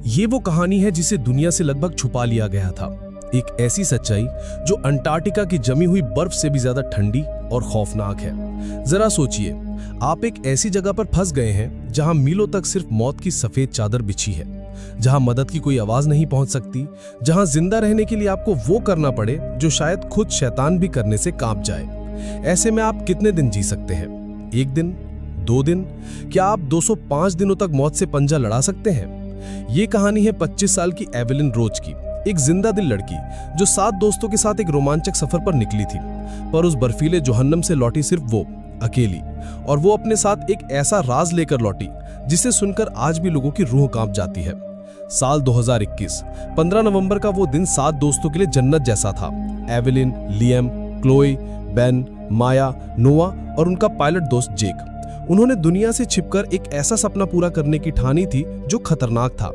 ये वो कहानी है जिसे दुनिया से लगभग छुपा लिया गया था। एक ऐसी सच्चाई जो अंटार्कटिका की जमी हुई बर्फ से भी ज्यादा ठंडी और खौफनाक है। जरा सोचिए, आप एक ऐसी जगह पर फंस गए हैं जहां मीलों तक सिर्फ मौत की सफेद चादर बिछी है, जहां मदद की कोई आवाज नहीं पहुंच सकती, जहां जिंदा रहने के लिए आपको वो करना पड़े जो शायद खुद शैतान भी करने से कांप जाए। ऐसे में आप कितने दिन जी सकते हैं? 1 दिन, 2 दिन, क्या आप 205 दिनों तक मौत से पंजा लड़ा सकते हैं? ये कहानी है 25 साल की एवेलिन रोज की, एक जिंदा दिल लड़की जो 7 दोस्तों के साथ एक रोमांचक सफर पर निकली थी, पर उस बर्फीले जोहन्नम से लौटी सिर्फ वो अकेली, और वो अपने साथ एक ऐसा राज लेकर लौटी जिसे सुनकर आज भी लोगों की रूह कांप जाती है। साल 2021, 15 नवंबर का वो दिन 7 दोस्तों के लिए जन्नत जैसा था। एवेलिन, लियम, क्लोई, बेन, माया, नोआ और उनका पायलट दोस्त जेक। उन्होंने दुनिया से छिपकर एक ऐसा सपना पूरा करने की ठानी थी जो खतरनाक था।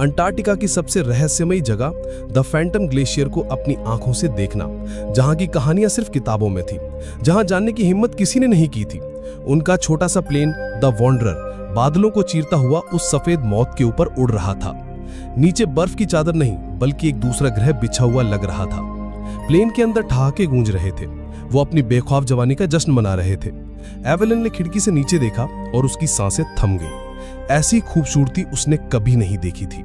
अंटार्कटिका की सबसे रहस्यमयी जगह द फैंटम ग्लेशियर को अपनी आंखों से देखना, जहां की कहानियां सिर्फ किताबों में थी, जहां जानने की हिम्मत किसी ने नहीं की थी। उनका छोटा सा प्लेन द वॉन्डरर बादलों को चीरता हुआ उस सफेद मौत के ऊपर उड़ रहा था। नीचे बर्फ की चादर नहीं बल्कि एक दूसरा ग्रह बिछा हुआ लग रहा था। प्लेन के अंदर ठहाके गूंज रहे थे, वो अपनी बेखौफ जवानी का जश्न मना रहे थे। एवेलिन ने खिड़की से नीचे देखा और उसकी सांसें थम गई। ऐसी खूबसूरती उसने कभी नहीं देखी थी।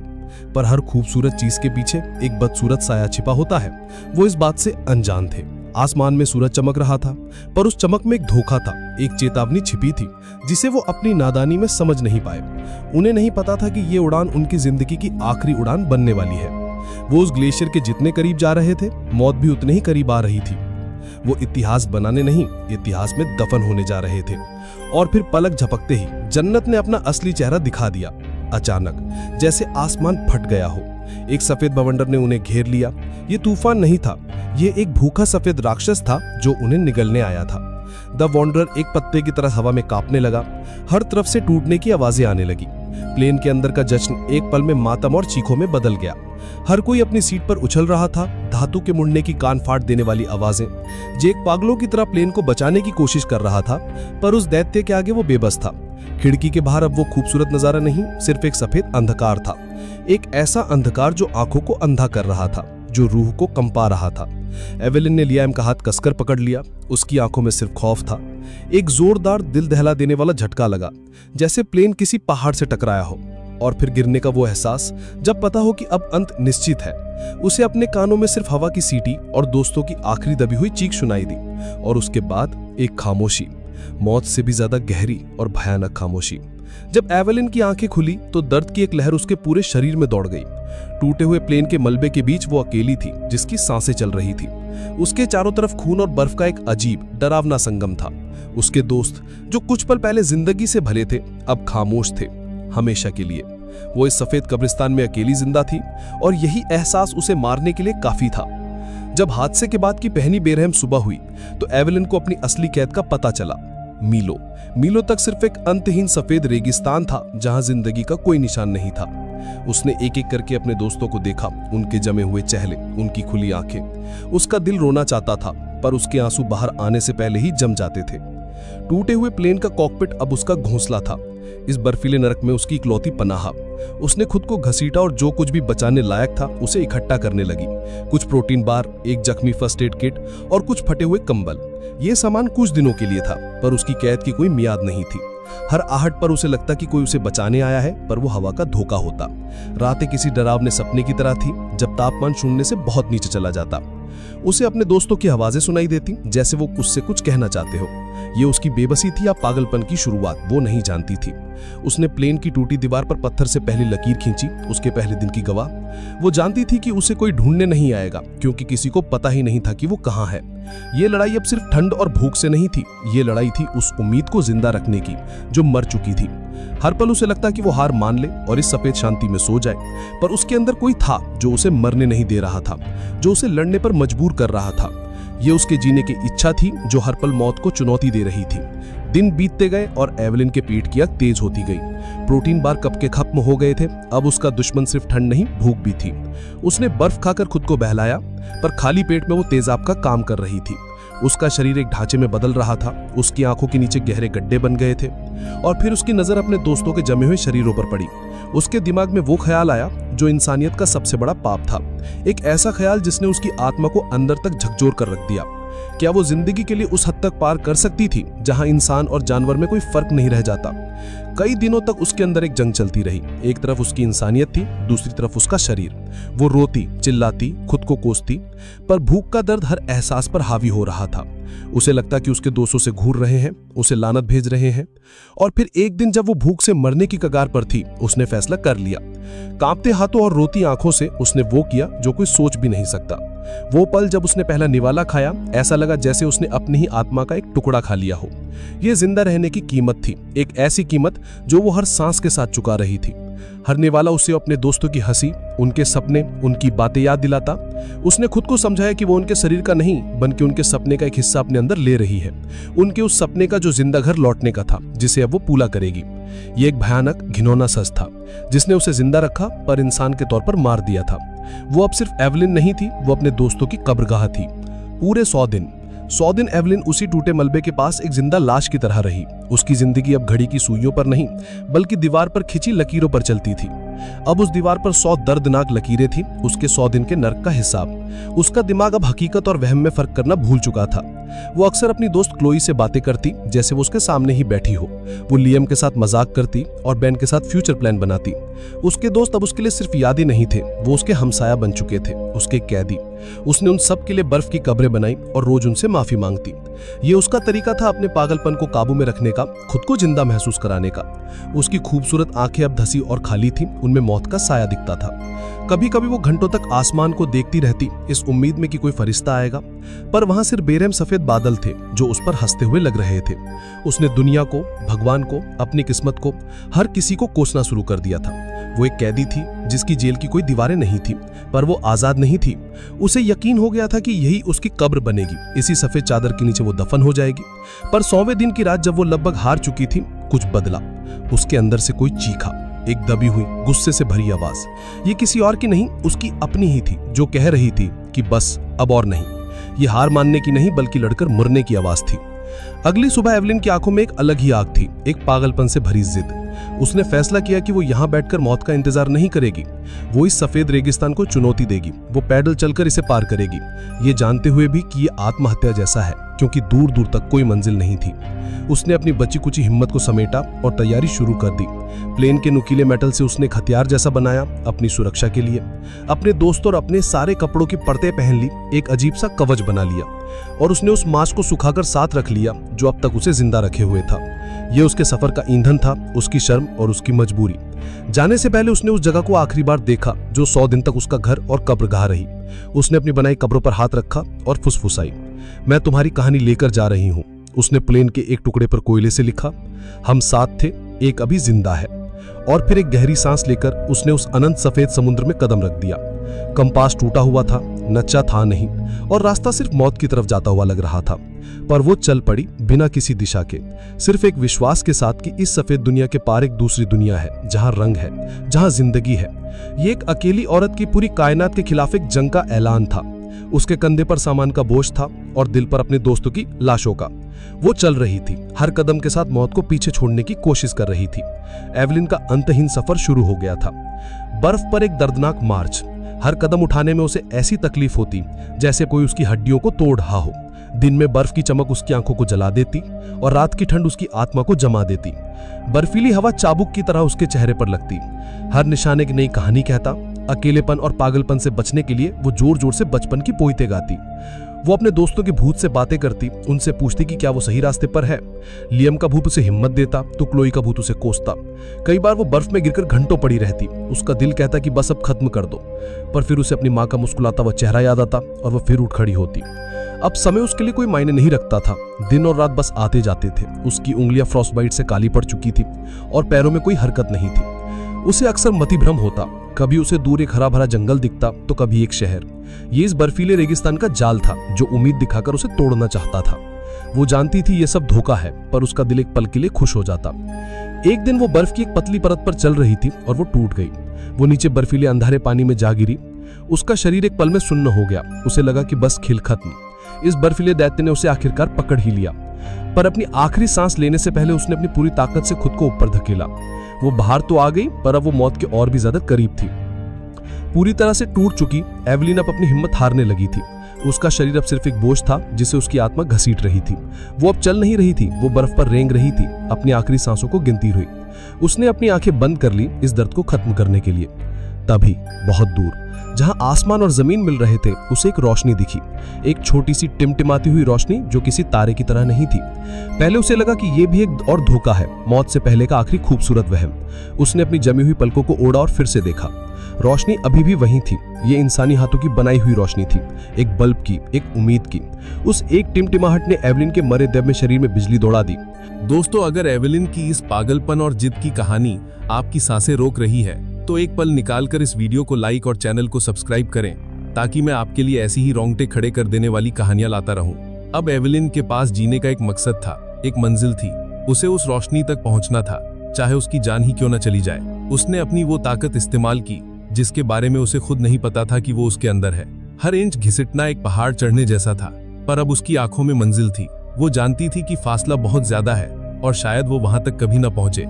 पर हर खूबसूरत चीज के पीछे एक बदसूरत साया छिपा होता है। वो इस बात से अनजान थे। आसमान में सूरज चमक रहा था, पर उस चमक में एक धोखा था, एक चेतावनी छिपी थी जिसे वो अपनी नादानी में समझ नहीं पाए। उन्हें नहीं पता था कि ये उड़ान उनकी जिंदगी की आखिरी उड़ान बनने वाली है। वो उस ग्लेशियर के जितने करीब जा रहे थे, मौत भी उतने ही करीब आ रही थी। वो इतिहास बनाने नहीं, इतिहास में दफन होने जा रहे थे। और फिर पलक झपकते ही जन्नत ने अपना असली चेहरा दिखा दिया। अचानक, जैसे आसमान फट गया हो, एक सफेद बवंडर ने उन्हें घेर लिया। ये तूफान नहीं था, ये एक भूखा सफेद राक्षस था जो उन्हें निगलने आया था। द वॉन्डरर एक पत्ते की तरह हवा में कांपने लगा। हर तरफ से टूटने की आवाजें आने लगी। प्लेन के अंदर का जश्न एक पल में मातम और चीखों में बदल गया। हर कोई अपनी सीट पर उछल रहा था। धातु के मुड़ने की कान फाड़ देने वाली आवाजें। जेक पागलों की तरह प्लेन को बचाने की कोशिश कर रहा था, पर उस दैत्य के आगे वो बेबस था। खिड़की के बाहर अब वो खूबसूरत नजारा नहीं, सिर्फ एक सफेद अंधकार था। एक ऐसा अंधकार जो आंखों को अंधा कर रहा था, जो रूह को कंपा रहा था। एवेलिन ने लियाम का हाथ कसकर पकड़ लिया। उसकी आंखों में सिर्फ खौफ था। एक जोरदार दिल दहला देने वाला झटका लगा, जैसे प्लेन किसी पहाड़ से टकराया हो। और फिर गिरने का वो एहसास जब पता हो कि अब अंत निश्चित है। उसे अपने कानों में सिर्फ हवा की सीटी और दोस्तों की आखिरी दबी हुई चीख सुनाई दी। और उसके बाद एक खामोशी, मौत से भी ज्यादा गहरी और भयानक खामोशी। जब एवेलिन की आंखें खुली तो दर्द की एक लहर उसके पूरे शरीर में दौड़ गई। टूटे हुए प्लेन के मलबे के बीच वो अकेली थी जिसकी सांसें चल रही थी। उसके चारों तरफ खून और बर्फ का एक अजीब डरावना संगम था। उसके दोस्त जो कुछ पल पहले जिंदगी से भले थे, अब खामोश थे, हमेशा के लिए। वो इस सफेद कब्रिस्तान में अकेली जिंदा थी, और यही एहसास उसे मारने के लिए काफी था। जब हादसे के बाद की पहली बेरहम सुबह हुई तो एवेलिन को अपनी असली कैद का पता चला। मीलों तक सिर्फ एक अंतहीन सफेद रेगिस्तान था जहां जिंदगी का कोई निशान नहीं था। उसने एक एक करके अपने दोस्तों को देखा, उनके जमे हुए चेहरे, उनकी खुली आंखें। उसका दिल रोना चाहता था, पर उसके आंसू बाहर आने से पहले ही जम जाते थे। टूटे हुए प्लेन का कॉकपिट अब उसका घोंसला था, इस बर्फीले नरक में उसकी इकलौती पनाह। उसने खुद को घसीटा और जो कुछ भी बचाने लायक था उसे इकट्ठा करने लगी। कुछ प्रोटीन बार, एक जख्मी फर्स्ट एड किट और कुछ फटे हुए कंबल। ये सामान कुछ दिनों के लिए था, पर उसकी कैद की कोई मियाद नहीं थी। हर आहट पर उसे लगता कि कोई उसे बचाने आया है, पर वो हवा का धोखा होता। रातें किसी डरावने सपने की तरह थी, जब तापमान शून्य से बहुत नीचे चला जाता। उसे अपने दोस्तों की आवाजें सुनाई देती, जैसे वो उससे कुछ कहना चाहते हो। ये उसकी बेबसी थी या पागलपन की शुरुआत, वो नहीं जानती थी। उसने प्लेन की टूटी दीवार पर पत्थर से पहली लकीर खींची, उसके पहले दिन की गवाह। वो जानती थी कि उसे कोई ढूंढने नहीं आएगा, क्योंकि किसी को पता ही नहीं था कि वो कहाँ है। ये लड़ाई अब सिर्फ ठंड और भूख से नहीं थी, ये लड़ाई थी उस उम्मीद को जिंदा रखने की जो मर चुकी थी। हर पल उसे लगता कि वो हार मान ले और इस सफेद शांति में सो जाए, पर उसके अंदर कोई था जो उसे मरने नहीं दे रहा था, जो उसे लड़ने पर मजबूर कर रहा था। ये उसके जीने की इच्छा थी जो हर पल मौत को चुनौती दे रही थी। दिन बीतते गए और एवेलिन के पेट की आग तेज होती गई। प्रोटीन बार कब के खत्म हो गए थे, अब उसका दुश्मन सिर्फ ठंड नहीं, भूख भी थी। उसने बर्फ खाकर खुद को बहलाया, पर खाली पेट में वो तेजाब का काम कर रही थी। उसका शरीर एक ढांचे में बदल रहा था, उसकी आंखों के नीचे गहरे गड्ढे बन गए थे। और फिर उसकी नजर अपने दोस्तों के जमे हुए शरीरों पर पड़ी। उसके दिमाग में वो ख्याल आया जो इंसानियत का सबसे बड़ा पाप था। एक ऐसा ख्याल जिसने उसकी आत्मा को अंदर तक झकझोर कर रख दिया। क्या वो जिंदगी के लिए उस हद तक पार कर सकती थी जहां इंसान और जानवर में कोई फर्क नहीं रह जाता? कई दिनों तक उसके अंदर एक जंग चलती रही। एक तरफ उसकी इंसानियत थी, दूसरी तरफ उसका शरीर। वो रोती, चिल्लाती, खुद को कोसती, पर भूख का दर्द हर एहसास पर हावी हो रहा था। उसे लगता कि उसके दोस्तों से घूर रहे हैं, उसे लानत भेज रहे हैं। और फिर एक दिन जब वो भूख से मरने की कगार पर थी, उसने फैसला कर लिया। कांपते हाथों और रोती आंखों से उसने वो किया जो कोई सोच भी नहीं सकता। वो पल जब उसने पहला निवाला खाया, ऐसा लगा जैसे उसने अपनी ही आत्मा का एक टुकड़ा खा लिया हो। यह जिंदा रहने की कीमत थी, एक ऐसी कीमत जो वो हर सांस के साथ चुका रही थी। हर निवाला उसे अपने दोस्तों की हंसी, उनके सपने, उनकी बातें याद दिलाता। उसने खुद को समझाया कि वो उनके शरीर का नहीं बल्कि उनके सपने का एक हिस्सा अपने अंदर ले रही है, उनके उस सपने का जो जिंदा घर लौटने का था, जिसे अब वो पूरा करेगी। ये एक भयानक, घिनौना सच था जिसने उसे जिंदा रखा पर इंसान के तौर पर मार दिया था। वो अब सिर्फ एवलिन नहीं थी, वो अपने दोस्तों की कब्रगाह थी। पूरे 100 दिन एवलिन उसी टूटे मलबे के पास एक जिंदा लाश की तरह रही। उसकी जिंदगी अब घड़ी की सुइयों पर नहीं बल्कि दीवार पर खिंची लकीरों पर चलती थी। अब उस दीवार पर 100 दर्दनाक लकीरें थी, उसके 100 दिन के नर्क का हिसाब। उसका दिमाग अब हकीकत और वहम में फर्क करना भूल चुका था। वो अक्सर अपनी दोस्त क्लोई से बातें करती जैसे वो उसके सामने ही बैठी हो। वो लियम के साथ मजाक करती और बेन के साथ फ्यूचर प्लान बनाती। उसके दोस्त अब उसके लिए सिर्फ यादें नहीं थे, वो उसके हमसाया बन चुके थे, उसके कैदी। उसने उन सब के लिए बर्फ की कब्रें बनाई और रोज उनसे माफी मांगती। ये उसका तरीका था अपने पागलपन को काबू में रखने का, खुद को जिंदा महसूस कराने का। उसकी खूबसूरत आंखें अब धसी और खाली थीं, उनमें मौत का साया दिखता था। कभी कभी वो घंटों तक आसमान को देखती रहती, इस उम्मीद में कि कोई फरिश्ता आएगा, पर वहां सिर्फ बेरहम सफेद बादल थे जो उस पर हंसते हुए लग रहे थे। उसने दुनिया को, भगवान को, अपनी किस्मत को, हर किसी को कोसना शुरू कर दिया था। वो एक कैदी थी जिसकी जेल की कोई दीवारें नहीं थी, पर वो आजाद नहीं थी। उसे यकीन हो गया था कि यही उसकी कब्र बनेगी, इसी सफेद चादर के नीचे वो दफन हो जाएगी। पर 100वें दिन की रात जब वो लगभग हार चुकी थी, कुछ बदला। उसके अंदर से कोई चीखा, एक दबी हुई, गुस्से से भरी आवाज। ये किसी और की नहीं, उसकी अपनी ही थी, जो कह रही थी कि बस अब और नहीं। ये हार मानने की नहीं बल्कि लड़कर मरने की आवाज थी। अगली सुबह एवलिन की आंखों में एक अलग ही आग थी, एक पागलपन से भरी जिद। उसने फैसला किया कि वो यहाँ बैठकर मौत का इंतजार नहीं करेगी। वो इस सफेद रेगिस्तान को चुनौती देगी, वो पैदल चलकर इसे पार करेगी, ये जानते हुए भी कि ये आत्महत्या जैसा है, क्योंकि दूर दूर तक कोई मंजिल नहीं थी। उसने अपनी बची कुची हिम्मत को समेटा और तैयारी शुरू कर दी। प्लेन के नुकीले मेटल से उसने एक हथियार जैसा बनाया अपनी सुरक्षा के लिए। अपने दोस्तों और अपने सारे कपड़ों की परतें पहन ली, एक अजीब सा कवच बना लिया, और उसने उस मांस को सुखाकर साथ रख लिया जो अब तक उसे जिंदा रखे हुए था। यह उसके सफर का ईंधन था, उसकी शर्म और उसकी मजबूरी। जाने से पहले उसने उस जगह को आखिरी बार देखा जो 100 दिन तक उसका घर और कब्रगाह रही। उसने अपनी बनाई कब्रों पर हाथ रखा और फुसफुसाई, मैं तुम्हारी कहानी लेकर जा रही हूं। उसने प्लेन के एक टुकड़े पर कोयले से लिखा, हम साथ थे, एक अभी जिंदा है। और फिर एक गहरी सांस लेकर उसने उस अनंत सफेद समुद्र में कदम रख दिया। कंपास टूटा हुआ था, नच्चा था नहीं, और रास्ता सिर्फ मौत की तरफ जाता हुआ लग रहा था। पर वो चल पड़ी बिना किसी दिशा के, सिर्फ एक विश्वास के साथ कि इस सफेद दुनिया के पार एक दूसरी दुनिया है, जहां रंग है, जहां जिंदगी है। ये एक अकेली औरत की पूरी कायनात के खिलाफ एक जंग का ऐलान था। उसके कंधे पर सामान का बोझ था और दिल पर अपने दोस्तों की लाशों का। वो चल रही थी, हर कदम के साथ मौत को पीछे छोड़ने की कोशिश कर रही थी। एवलिन का अंतहीन सफर शुरू हो गया था। बर्फ पर एक दर्दनाक मार्च। हर कदम उठाने में उसे ऐसी तकलीफ होती जैसे कोई उसकी हड्डियों को तोड़ रहा हो। दिन में बर्फ की चमक उसकी आंखों को जला देती और रात की ठंड उसकी आत्मा को जमा देती। बर्फीली हवा चाबुक की तरह उसके चेहरे पर लगती। हर निशान एक नई कहानी कहता। अकेलेपन और पागलपन से बचने के लिए वो जोर जोर से बचपन की पोइते गाती। वो अपने दोस्तों के भूत से बातें करती, उनसे पूछती कि क्या वो सही रास्ते पर है। लियम का भूत उसे हिम्मत देता तो क्लोई का भूत उसे कोसता। कई बार वो बर्फ में गिरकर घंटों पड़ी रहती। उसका दिल कहता कि बस अब खत्म कर दो, पर फिर उसे अपनी माँ का मुस्कुराता हुआ चेहरा याद आता और वो फिर उठ खड़ी होती। अब समय उसके लिए कोई मायने नहीं रखता था। दिन और रात बस आते जाते थे। उसकी उंगलियां फ्रॉस्टबाइट से काली पड़ चुकी थी और पैरों में कोई हरकत नहीं थी। उसे अक्सर मतिभ्रम होता, कभी उसे दूर एक हरा भरा जंगल दिखता तो कभी एक शहर। ये इस बर्फीले रेगिस्तान का जाल था जो उम्मीद दिखाकर उसे तोड़ना चाहता था। वो जानती थी ये सब धोखा है, पर उसका दिल एक पल के लिए खुश हो जाता। एक दिन वो बर्फ की एक पतली परत पर चल रही थी और वो टूट गई। वो नीचे बर्फीले अंधारे पानी में जा गिरी। उसका शरीर एक पल में सुन्न हो गया। उसे लगा कि बस खेल खत्म। इस बर्फीले दैत्य ने उसे आखिरकार पकड़ ही लिया, पर अपनी आखिरी सांस लेने से पहले उसने अपनी पूरी ताकत से खुद को ऊपर धकेला। वो बाहर तो आ गई, पर अब वो मौत के और भी ज्यादा करीब थी। पूरी तरह से टूट चुकी एवलिन अब अपनी हिम्मत हारने लगी थी। उसका शरीर अब सिर्फ एक बोझ था जिसे उसकी आत्मा घसीट रही थी। वो अब चल नहीं रही थी, वो बर्फ पर रेंग रही थी, अपनी आखिरी सांसों को गिनती हुई। उसने अपनी आंखें बंद कर ली इस दर्द को खत्म करने के लिए। तभी बहुत दूर जहां आसमान और जमीन मिल रहे थे, उसे एक रोशनी दिखी, एक छोटी सी टिमटिमाती हुई रोशनी जो किसी तारे की तरह नहीं थी। पहले उसे लगा कि यह भी एक और धोखा है, मौत से पहले का आखिरी खूबसूरत वहम। उसने अपनी जमी हुई पलकों को ओढ़ा और फिर से देखा। रोशनी अभी भी वही थी, ये इंसानी हाथों की बनाई हुई रोशनी थी, एक बल्ब की, एक उम्मीद की। उस एक टिमटिमाहट ने एवलिन के मरे दब में शरीर में बिजली दौड़ा दी। दोस्तों, अगर एवलिन की इस पागलपन और जिद की कहानी आपकी सांसें रोक रही है तो एक पल निकालकर इस वीडियो को लाइक और चैनल को सब्सक्राइब करें, ताकि मैं आपके लिए ऐसी ही रोंगटे खड़े कर देने वाली कहानियां लाता रहूं। अब एवलिन के पास जीने का एक मकसद था, एक मंजिल थी। उसे उस रोशनी तक पहुंचना था, चाहे उसकी जान ही क्यों न चली जाए। उसने अपनी वो ताकत इस्तेमाल की जिसके बारे में उसे खुद नहीं पता था कि वो उसके अंदर है। हर इंच घिसटना एक पहाड़ चढ़ने जैसा था, पर अब उसकी आंखों में मंजिल थी। वो जानती थी कि फासला बहुत ज्यादा है और शायद वो वहां तक कभी न पहुंचे,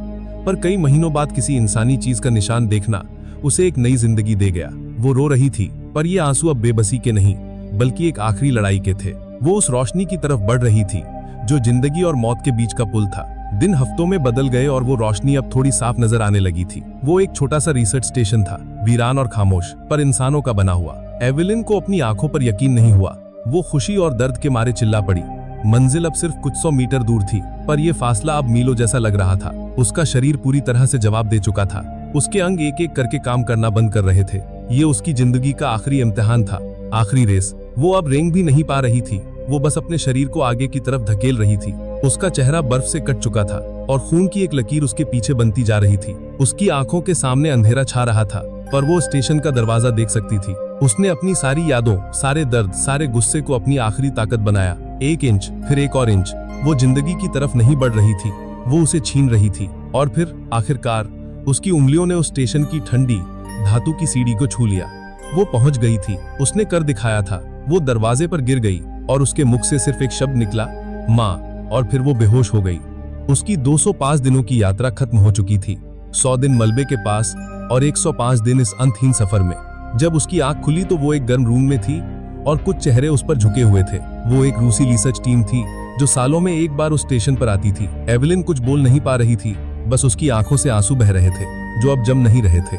पर कई महीनों बाद किसी इंसानी चीज का निशान देखना उसे एक नई जिंदगी दे गया। वो रो रही थी, पर ये आंसू अब बेबसी के नहीं बल्कि एक आखिरी लड़ाई के थे। वो उस रोशनी की तरफ बढ़ रही थी जो जिंदगी और मौत के बीच का पुल था। दिन हफ्तों में बदल गए और वो रोशनी अब थोड़ी साफ नजर आने लगी थी। वो एक छोटा सा रिसर्च स्टेशन था, वीरान और खामोश, पर इंसानों का बना हुआ। एवलिन को अपनी आंखों पर यकीन नहीं हुआ। वो खुशी और दर्द के मारे चिल्ला पड़ी। मंजिल अब सिर्फ कुछ 100 मीटर दूर थी, पर यह फासला अब मीलों जैसा लग रहा था। उसका शरीर पूरी तरह से जवाब दे चुका था। उसके अंग एक एक करके काम करना बंद कर रहे थे। ये उसकी जिंदगी का आखिरी इम्तिहान था, आखिरी रेस। वो अब रेंग भी नहीं पा रही थी, वो बस अपने शरीर को आगे की तरफ धकेल रही थी। उसका चेहरा बर्फ से कट चुका था और खून की एक लकीर उसके पीछे बनती जा रही थी। उसकी आंखों के सामने अंधेरा छा रहा था, पर वो स्टेशन का दरवाजा देख सकती थी। उसने अपनी सारी यादों, सारे दर्द, सारे गुस्से को अपनी आखिरी ताकत बनाया। एक इंच, फिर एक और इंच। वो जिंदगी की तरफ नहीं बढ़ रही थी, वो उसे छीन रही थी। और फिर आखिरकार उसकी उंगलियों ने उस स्टेशन की ठंडी धातु की सीढ़ी को छू लिया। वो पहुंच गई थी, उसने कर दिखाया था। वो दरवाजे पर गिर गई और उसके मुख से सिर्फ एक शब्द निकला, माँ, और फिर वो बेहोश हो गई। उसकी 205 दिनों की यात्रा खत्म हो चुकी थी। 100 दिन मलबे के पास और 105 दिन इस अंतहीन सफर में। जब उसकी आंख खुली तो वो एक गर्म रूम में थी और कुछ चेहरे उस पर झुके हुए थे। वो एक रूसी रिसर्च टीम थी जो सालों में एक बार उस स्टेशन पर आती थी। एवलिन कुछ बोल नहीं पा रही थी, बस उसकी आंखों से आंसू बह रहे थे जो अब जम नहीं रहे थे।